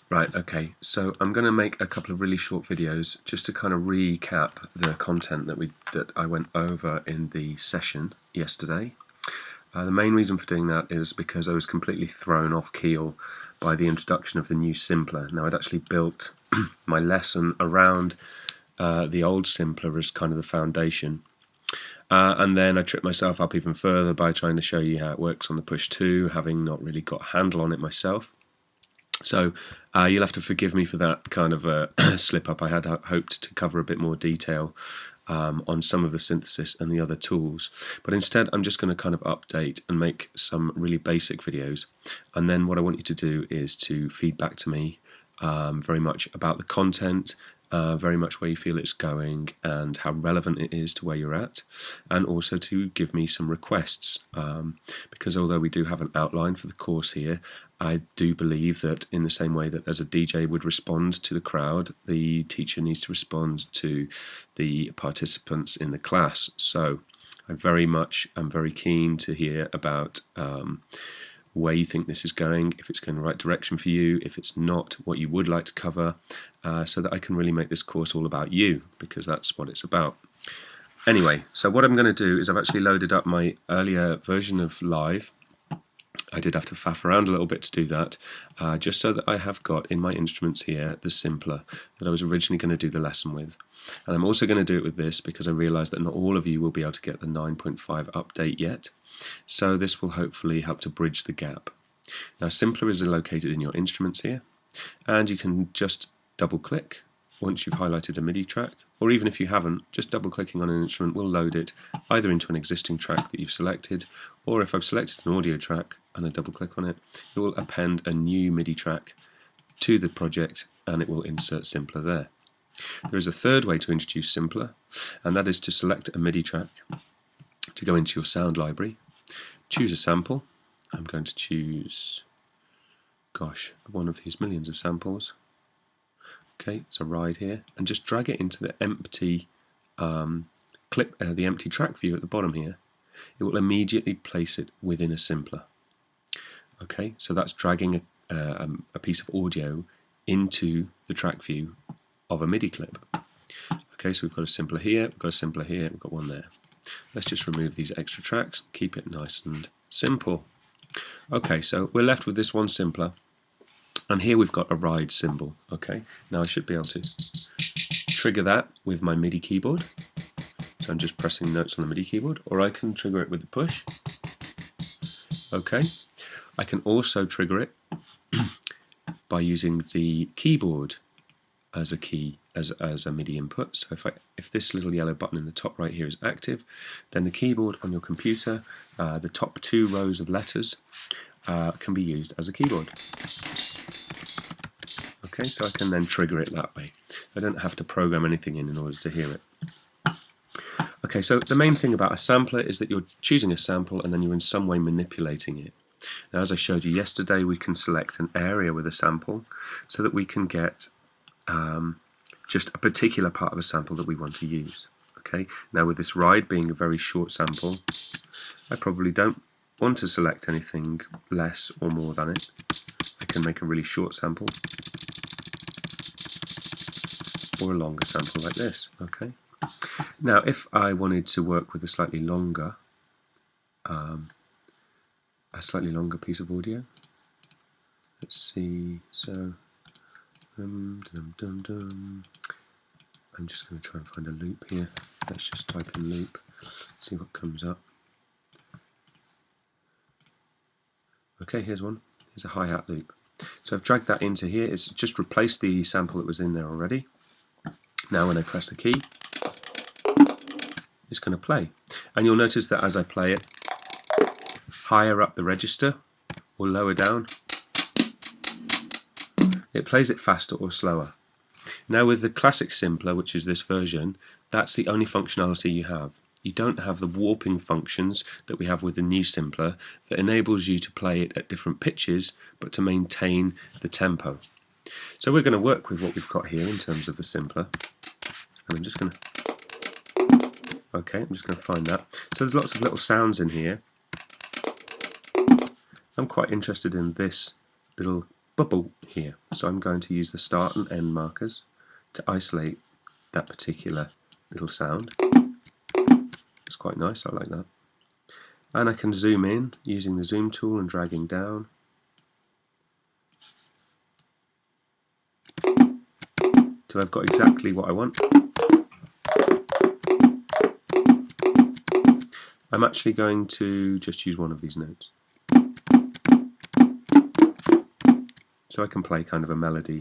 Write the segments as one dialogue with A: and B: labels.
A: Right, okay, so I'm going to make a couple of really short videos just to kind of recap the content that I went over in the session yesterday. The main reason for doing that is because I was completely thrown off keel by the introduction of the new Simpler. Now, I'd actually built my lesson around the old Simpler as kind of the foundation. And then I tripped myself up even further by trying to show you how it works on the Push 2, having not really got a handle on it myself. So you'll have to forgive me for that kind of a slip up. I had hoped to cover a bit more detail on some of the synthesis and the other tools, but instead I'm just going to kind of update and make some really basic videos, and then what I want you to do is to feed back to me very much about the content, very much where you feel it's going and how relevant it is to where you're at, and also to give me some requests, because although we do have an outline for the course here, I do believe that in the same way that as a DJ would respond to the crowd, the teacher needs to respond to the participants in the class. So I am very keen to hear about where you think this is going, if it's going the right direction for you, if it's not, what you would like to cover, so that I can really make this course all about you, because that's what it's about. Anyway, so what I'm going to do is I've actually loaded up my earlier version of Live. I did have to faff around a little bit to do that, just so that I have got in my instruments here the Simpler that I was originally going to do the lesson with. And I'm also going to do it with this because I realise that not all of you will be able to get the 9.5 update yet, so this will hopefully help to bridge the gap. Now, Simpler is located in your instruments here, and you can just double click once you've highlighted a MIDI track, or even if you haven't, just double clicking on an instrument will load it either into an existing track that you've selected, or if I've selected an audio track and I double click on it, it will append a new MIDI track to the project and it will insert Simpler there. There is a third way to introduce Simpler, and that is to select a MIDI track, to go into your sound library, choose a sample. I'm going to choose, one of these millions of samples. Okay, it's a ride here, and just drag it into the empty the empty track view at the bottom here. It will immediately place it within a Simpler. Okay, so that's dragging a piece of audio into the track view of a MIDI clip. Okay, so we've got a Simpler here, we've got a Simpler here, we've got one there. Let's just remove these extra tracks, keep it nice and simple. Okay, so we're left with this one Simpler. And here we've got a ride symbol. Okay, now I should be able to trigger that with my MIDI keyboard. So I'm just pressing notes on the MIDI keyboard, or I can trigger it with the push. Okay, I can also trigger it by using the keyboard as a key, as a MIDI input. So if this little yellow button in the top right here is active, then the keyboard on your computer, the top 2 rows of letters, can be used as a keyboard. Okay, so I can then trigger it that way. I don't have to program anything in order to hear it. Okay, so the main thing about a sampler is that you're choosing a sample and then you're in some way manipulating it. Now, as I showed you yesterday, we can select an area with a sample so that we can get just a particular part of a sample that we want to use. Okay, now with this ride being a very short sample, I probably don't want to select anything less or more than it. I can make a really short sample, or a longer sample like this. Okay. Now, if I wanted to work with a slightly longer piece of audio, let's see. So, I'm just going to try and find a loop here. Let's just type in loop, see what comes up. Okay, here's one. Here's a hi-hat loop. So I've dragged that into here. It's just replaced the sample that was in there already. Now when I press the key, it's going to play. And you'll notice that as I play it, higher up the register or lower down, it plays it faster or slower. Now with the classic Simpler, which is this version, that's the only functionality you have. You don't have the warping functions that we have with the new Simpler that enables you to play it at different pitches but to maintain the tempo. So we're going to work with what we've got here in terms of the Simpler. And I'm just going to find that. So there's lots of little sounds in here. I'm quite interested in this little bubble here. So I'm going to use the start and end markers to isolate that particular little sound. It's quite nice, I like that. And I can zoom in using the zoom tool and dragging down. Till I've got exactly what I want. I'm actually going to just use one of these notes. So I can play kind of a melody.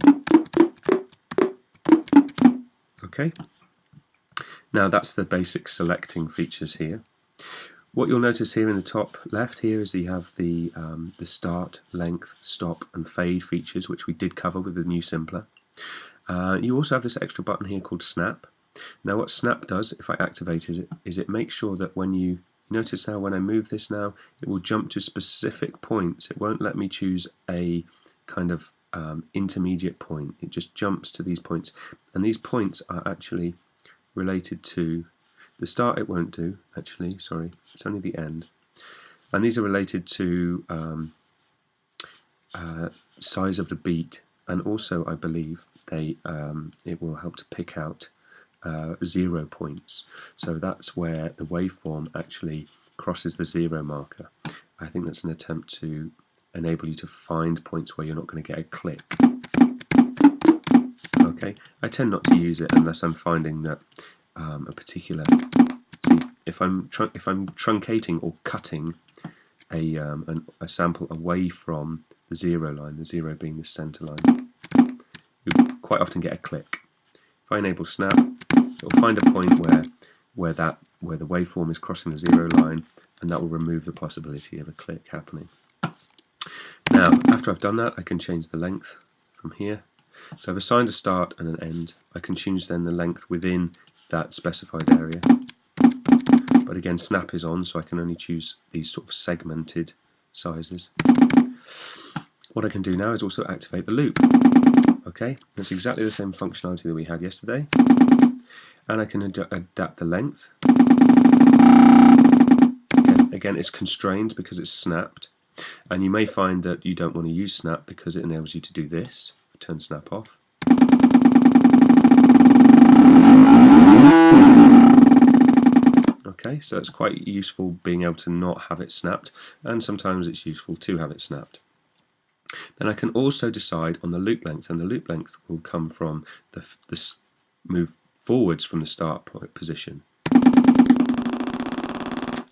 A: Okay. Now that's the basic selecting features here. What you'll notice here in the top left here is that you have the start, length, stop and fade features, which we did cover with the new simpler. You also have this extra button here called snap. Now what snap does, if I activate it, is it makes sure that when you notice now when I move this now, it will jump to specific points. It won't let me choose a kind of intermediate point. It just jumps to these points, and these points are actually related to the start. It won't do actually, sorry, it's only the end, and these are related to size of the beat, and also I believe it will help to pick out 0 points. So that's where the waveform actually crosses the 0 marker. I think that's an attempt to enable you to find points where you're not going to get a click. Okay, I tend not to use it unless I'm finding that a particular. See, if I'm truncating or cutting a sample away from the 0 line, the 0 being the center line, you quite often get a click. If I enable snap, it will find a point where the waveform is crossing the 0 line, and that will remove the possibility of a click happening. Now, after I've done that, I can change the length from here. So I've assigned a start and an end. I can choose then the length within that specified area. But again, snap is on, so I can only choose these sort of segmented sizes. What I can do now is also activate the loop. Okay, that's exactly the same functionality that we had yesterday. And I can adapt the length. Again, it's constrained because it's snapped. And you may find that you don't want to use snap because it enables you to do this. Turn snap off. Okay, so it's quite useful being able to not have it snapped, and sometimes it's useful to have it snapped. Then I can also decide on the loop length, and the loop length will come from the move forwards from the start position.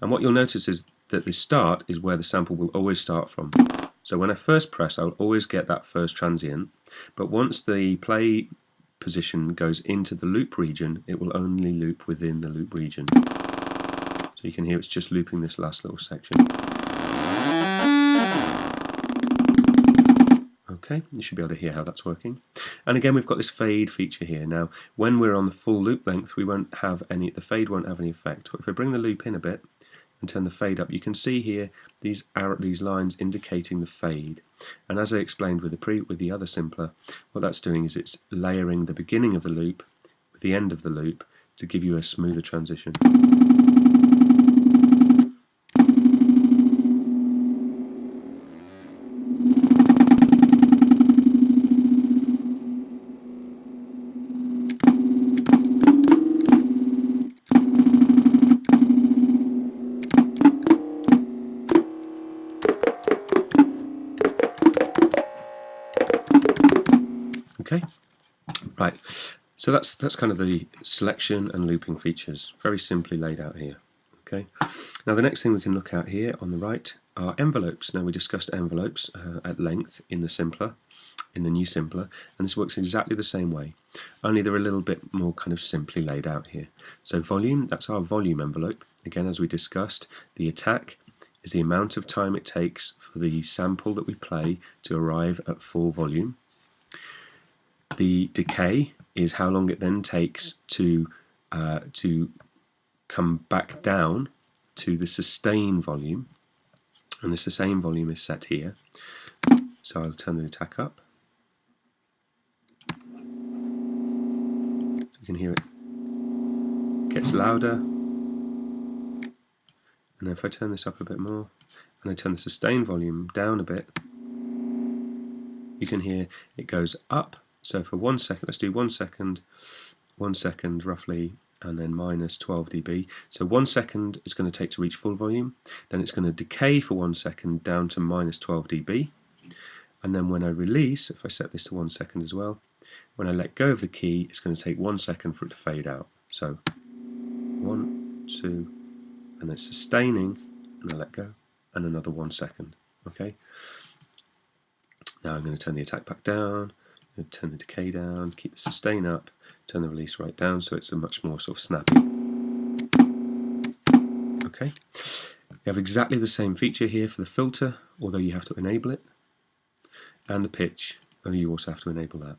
A: And what you'll notice is that the start is where the sample will always start from. So when I first press, I'll always get that first transient, but once the play position goes into the loop region, it will only loop within the loop region. So you can hear it's just looping this last little section. Okay, you should be able to hear how that's working. And again, we've got this fade feature here. Now, when we're on the full loop length, we won't have any, the fade won't have any effect. But if I bring the loop in a bit and turn the fade up, you can see here these lines indicating the fade. And as I explained with the other simpler, what that's doing is it's layering the beginning of the loop with the end of the loop to give you a smoother transition. Okay, right, so that's kind of the selection and looping features, very simply laid out here. Okay, now the next thing we can look at here on the right are envelopes. Now we discussed envelopes at length in the new simpler, and this works exactly the same way, only they're a little bit more kind of simply laid out here. So volume, that's our volume envelope. Again, as we discussed, the attack is the amount of time it takes for the sample that we play to arrive at full volume. The decay is how long it then takes to come back down to the sustain volume, and the sustain volume is set here. So I'll turn the attack up. So you can hear it gets louder, and if I turn this up a bit more and I turn the sustain volume down a bit, you you can hear it goes up. So for 1 second, let's do 1 second, 1 second roughly, and then minus 12 dB. So 1 second is going to take to reach full volume, then it's going to decay for 1 second down to minus 12 dB, and then when I release, if I set this to 1 second as well, when I let go of the key, it's going to take 1 second for it to fade out. So 1, 2, and it's sustaining, and I let go, and another 1 second. Okay. Now I'm going to turn the attack back down, turn the decay down, keep the sustain up, turn the release right down, so it's a much more sort of snappy. Okay. You have exactly the same feature here for the filter, although you have to enable it, and the pitch, only you also have to enable that.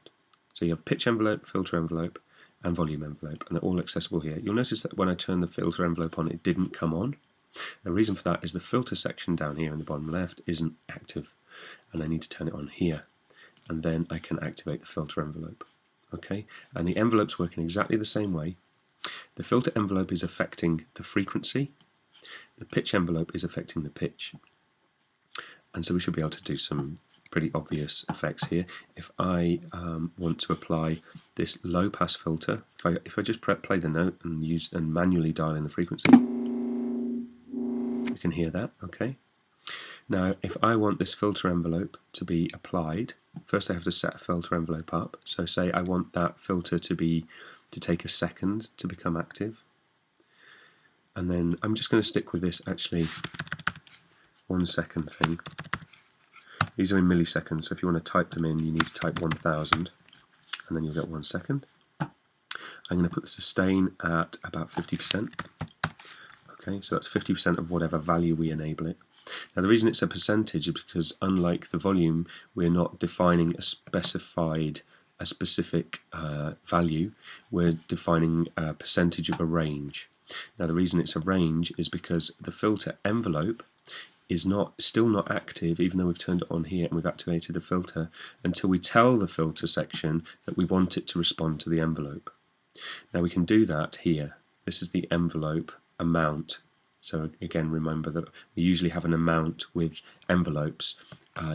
A: So you have pitch envelope, filter envelope, and volume envelope, and they're all accessible here. You'll notice that when I turned the filter envelope on, it didn't come on. The reason for that is the filter section down here in the bottom left isn't active, and I need to turn it on here, and then I can activate the filter envelope. Okay, and the envelope's working exactly the same way. The filter envelope is affecting the frequency, the pitch envelope is affecting the pitch, and so we should be able to do some pretty obvious effects here. If I want to apply this low pass filter, if I just play the note and manually dial in the frequency, you can hear that. Okay. Now, if I want this filter envelope to be applied, first I have to set a filter envelope up. So say I want that filter to take a second to become active, and then I'm just going to stick with this actually 1 second thing. These are in milliseconds, so if you want to type them in, you need to type 1000, and then you'll get 1 second. I'm going to put the sustain at about 50%. Okay, so that's 50% of whatever value we enable it. Now the reason it's a percentage is because unlike the volume, we're not defining a specific value, we're defining a percentage of a range. Now the reason it's a range is because the filter envelope is still not active, even though we've turned it on here and we've activated the filter, until we tell the filter section that we want it to respond to the envelope. Now we can do that here. This is the envelope amount. So again, remember that we usually have an amount with envelopes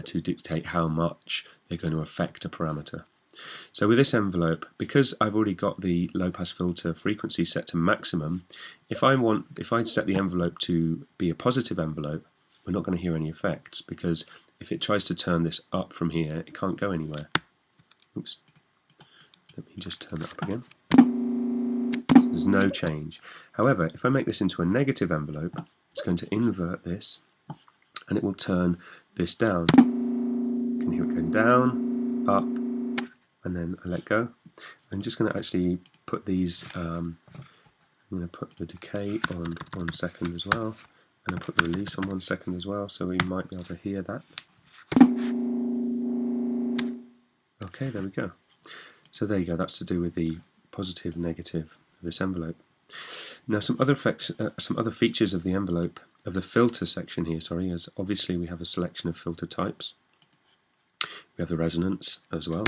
A: to dictate how much they're going to affect a parameter. So with this envelope, because I've already got the low pass filter frequency set to maximum, if I'd set the envelope to be a positive envelope, we're not going to hear any effects, because if it tries to turn this up from here, it can't go anywhere. Oops. Let me just turn that up again. So there's no change. However, if I make this into a negative envelope, it's going to invert this, and it will turn this down. You can hear it going down, up, and then I let go. I'm just going to actually put these, I'm going to put the decay on 1 second as well, and I'll put the release on 1 second as well, so we might be able to hear that. Okay, there we go. So there you go, that's to do with the positive, negative of this envelope. Now some other features of the envelope, of the filter section here, sorry, is obviously we have a selection of filter types. We have the resonance as well.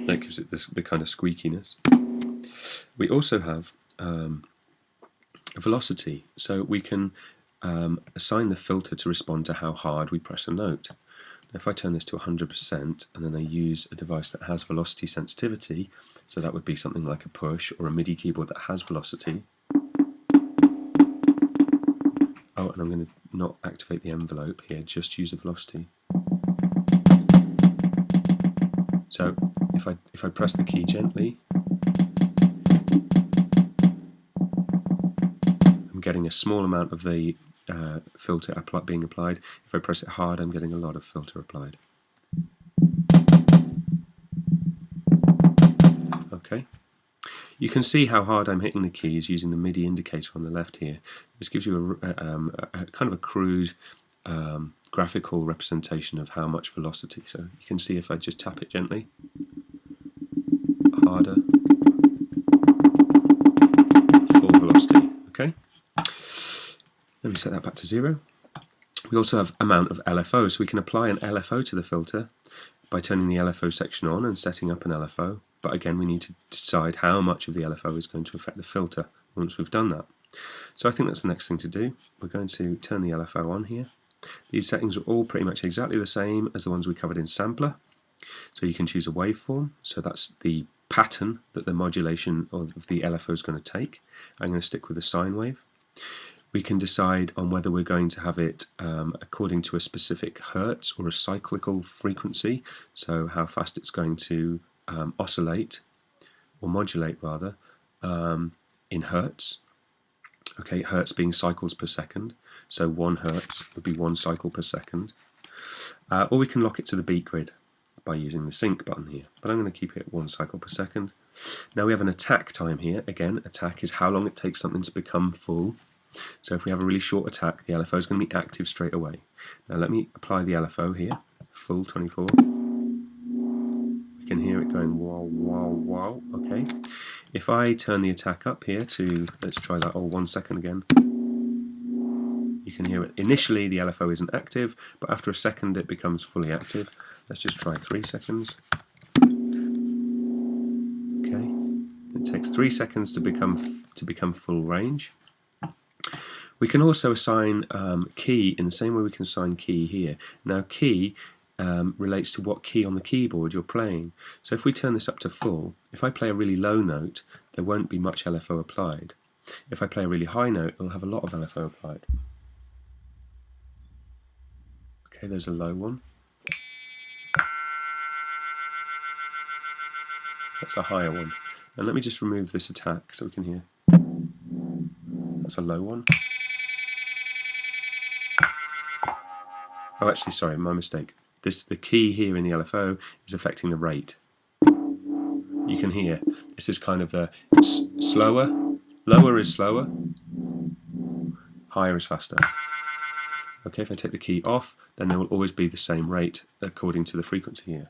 A: That gives it the kind of squeakiness. We also have a velocity, so we can assign the filter to respond to how hard we press a note. If I turn this to 100% and then I use a device that has velocity sensitivity, so that would be something like a push or a MIDI keyboard that has velocity. Oh, and I'm going to not activate the envelope here, just use the velocity. So if I press the key gently, I'm getting a small amount of the filter being applied. If I press it hard, I'm getting a lot of filter applied. Okay. You can see how hard I'm hitting the keys using the MIDI indicator on the left here. This gives you a kind of a crude graphical representation of how much velocity. So you can see if I just tap it gently, harder, full velocity. Okay. Let me set that back to 0. We also have amount of LFO, so we can apply an LFO to the filter by turning the LFO section on and setting up an LFO. But again, we need to decide how much of the LFO is going to affect the filter once we've done that. So I think that's the next thing to do. We're going to turn the LFO on here. These settings are all pretty much exactly the same as the ones we covered in Sampler. So you can choose a waveform, so that's the pattern that the modulation of the LFO is going to take. I'm going to stick with the sine wave. We can decide on whether we're going to have it according to a specific hertz or a cyclical frequency, so how fast it's going to oscillate, or modulate rather, in hertz. Okay, hertz being cycles per second, so 1 hertz would be 1 cycle per second. Or we can lock it to the beat grid by using the sync button here, but I'm going to keep it at 1 cycle per second. Now we have an attack time here. Again, attack is how long it takes something to become full. So if we have a really short attack, the LFO is going to be active straight away. Now let me apply the LFO here, full 24. We can hear it going wow, wow, wow. Okay. If I turn the attack up here to, let's try that 1 second again. You can hear it. Initially the LFO isn't active, but after a second it becomes fully active. Let's just try 3 seconds. Okay. It takes 3 seconds to become full range. We can also assign key in the same way we can assign key here. Now key relates to what key on the keyboard you're playing. So if we turn this up to full, if I play a really low note, there won't be much LFO applied. If I play a really high note, it'll have a lot of LFO applied. Okay, there's a low one. That's a higher one. And let me just remove this attack so we can hear. That's a low one. Oh, actually, sorry, my mistake. The key here in the LFO is affecting the rate. You can hear this is kind of the slower. Lower is slower. Higher is faster. Okay, if I take the key off, then there will always be the same rate according to the frequency here.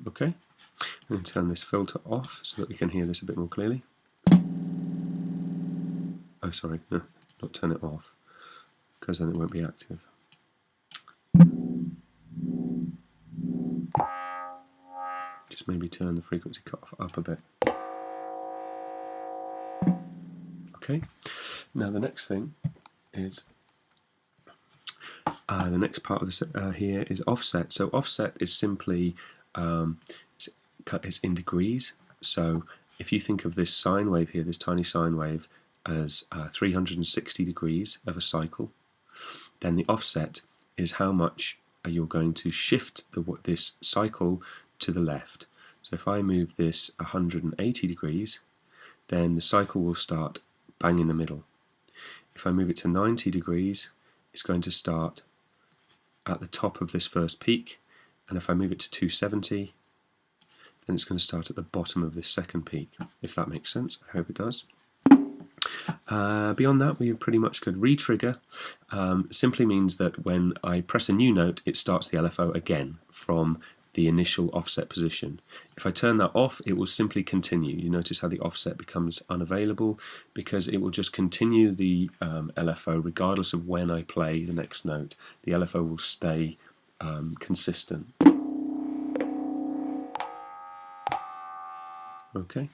A: Okay, I'm going to turn this filter off so that we can hear this a bit more clearly. Oh, sorry, no, not turn it off, because then it won't be active. Just maybe turn the frequency cutoff up a bit. Okay, now the next thing is the next part of this here is offset. So offset is simply it's in degrees. So if you think of this sine wave here, this tiny sine wave, as 360 degrees of a cycle, then the offset is how much you're going to shift this cycle to the left. So if I move this 180 degrees, then the cycle will start bang in the middle. If I move it to 90 degrees, it's going to start at the top of this first peak, and if I move it to 270, then it's going to start at the bottom of this second peak, if that makes sense. I hope it does. Beyond that, we pretty much could re-trigger. Simply means that when I press a new note, it starts the LFO again from the initial offset position. If I turn that off, it will simply continue. You notice how the offset becomes unavailable because it will just continue the LFO regardless of when I play the next note. The LFO will stay consistent. Okay.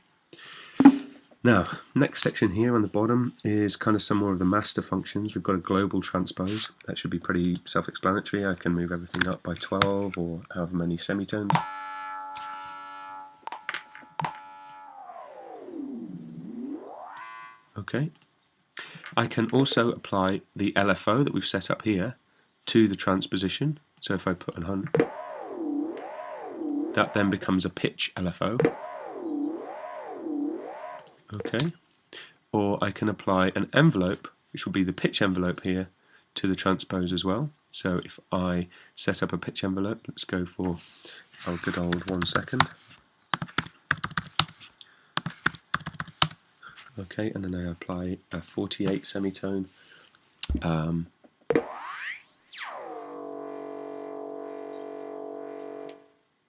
A: Now, next section here on the bottom is kind of some more of the master functions. We've got a global transpose. That should be pretty self-explanatory. I can move everything up by 12 or however many semitones. Okay. I can also apply the LFO that we've set up here to the transposition. So if I put 100, that then becomes a pitch LFO. Okay, or I can apply an envelope, which will be the pitch envelope here, to the transpose as well. So if I set up a pitch envelope, let's go for a good old 1 second. Okay, and then I apply a 48 semitone.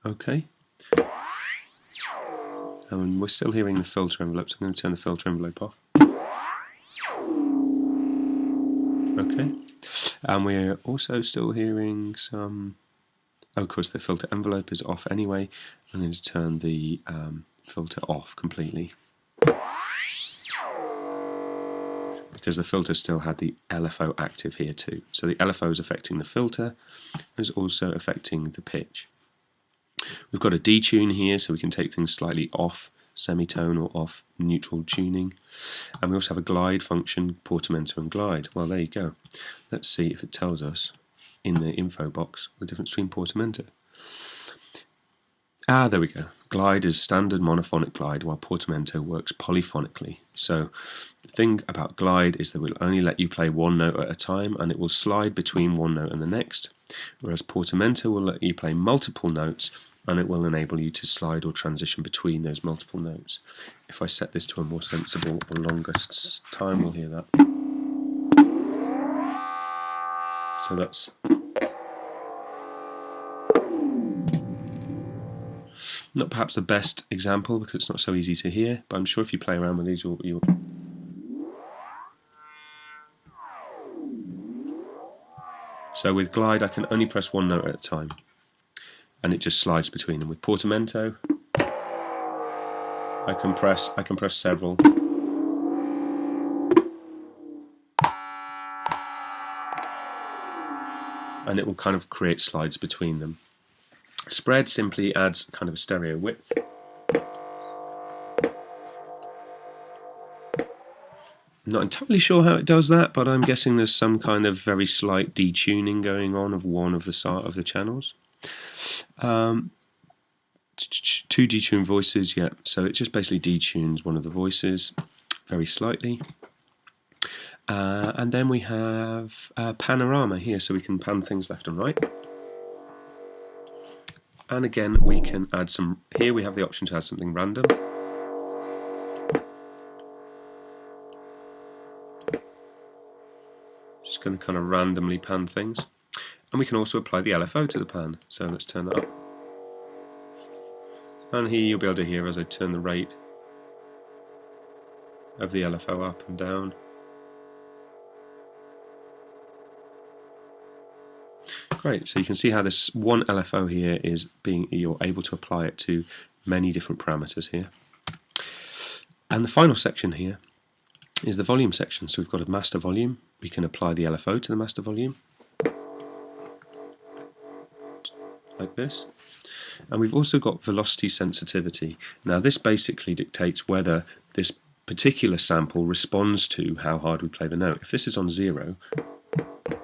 A: Okay. And we're still hearing the filter envelope, so I'm going to turn the filter envelope off. Okay, and we're also still hearing some... Oh, of course, the filter envelope is off anyway. I'm going to turn the filter off completely, because the filter still had the LFO active here too. So the LFO is affecting the filter, and is also affecting the pitch. We've got a detune here, so we can take things slightly off semitone or off neutral tuning. And we also have a glide function, portamento and glide. Well, there you go. Let's see if it tells us in the info box the difference between portamento. Ah, there we go. Glide is standard monophonic glide, while portamento works polyphonically. So the thing about glide is that it will only let you play one note at a time, and it will slide between one note and the next, whereas portamento will let you play multiple notes, and it will enable you to slide or transition between those multiple notes. If I set this to a more sensible or longer time, we'll hear that. So that's not perhaps the best example because it's not so easy to hear, but I'm sure if you play around with these, you'll So with glide, I can only press one note at a time, and it just slides between them. With portamento, I can press several. And it will kind of create slides between them. Spread simply adds kind of a stereo width. I'm not entirely sure how it does that, but I'm guessing there's some kind of very slight detuning going on of one of the channels. Two detuned voices, yeah, so it just basically detunes one of the voices very slightly. And then we have panorama here, so we can pan things left and right. And again, we can add some, here we have the option to add something random. Just going to kind of randomly pan things. And we can also apply the LFO to the pan, so let's turn that up. And here you'll be able to hear as I turn the rate of the LFO up and down. Great, so you can see how this one LFO here is you're able to apply it to many different parameters here. And the final section here is the volume section. So we've got a master volume. We can apply the LFO to the master volume, like this. And we've also got velocity sensitivity. Now this basically dictates whether this particular sample responds to how hard we play the note. If this is on 0,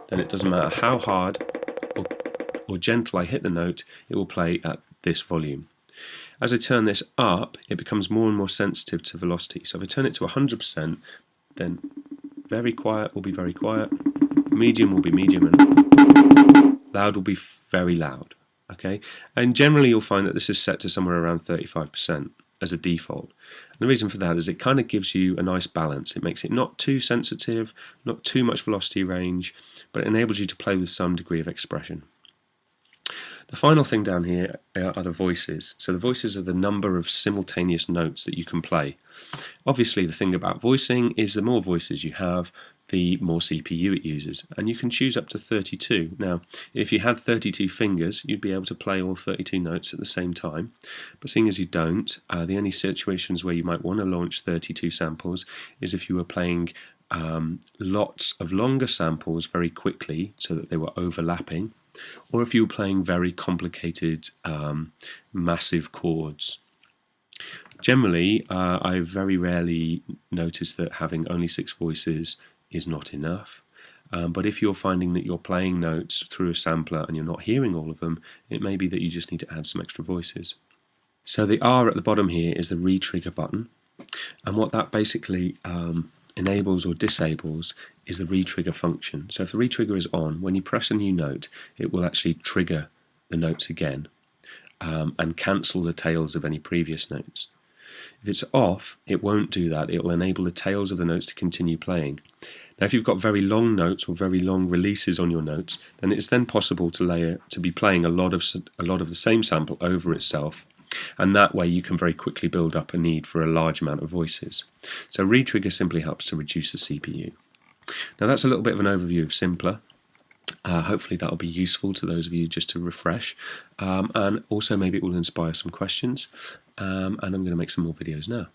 A: then it doesn't matter how hard or gentle I hit the note, it will play at this volume. As I turn this up, it becomes more and more sensitive to velocity. So if I turn it to 100%, then very quiet will be very quiet, medium will be medium, and loud will be very loud. Okay, and generally you'll find that this is set to somewhere around 35% as a default. And the reason for that is it kind of gives you a nice balance. It makes it not too sensitive, not too much velocity range, but it enables you to play with some degree of expression. The final thing down here are the voices. So the voices are the number of simultaneous notes that you can play. Obviously the thing about voicing is the more voices you have, the more CPU it uses, and you can choose up to 32. Now if you had 32 fingers, you'd be able to play all 32 notes at the same time, but seeing as you don't, the only situations where you might want to launch 32 samples is if you were playing lots of longer samples very quickly so that they were overlapping, or if you were playing very complicated massive chords. Generally, I very rarely notice that having only 6 voices is not enough, but if you're finding that you're playing notes through a sampler and you're not hearing all of them, it may be that you just need to add some extra voices. So the R at the bottom here is the re-trigger button, and what that basically enables or disables is the re-trigger function. So if the re-trigger is on, when you press a new note, it will actually trigger the notes again and cancel the tails of any previous notes. If it's off, it won't do that. It will enable the tails of the notes to continue playing. Now if you've got very long notes or very long releases on your notes, then it's then possible to be playing a lot of the same sample over itself, and that way you can very quickly build up a need for a large amount of voices. So re-trigger simply helps to reduce the CPU. Now that's a little bit of an overview of Simpler. Hopefully that will be useful to those of you just to refresh, and also maybe it will inspire some questions, and I'm going to make some more videos now.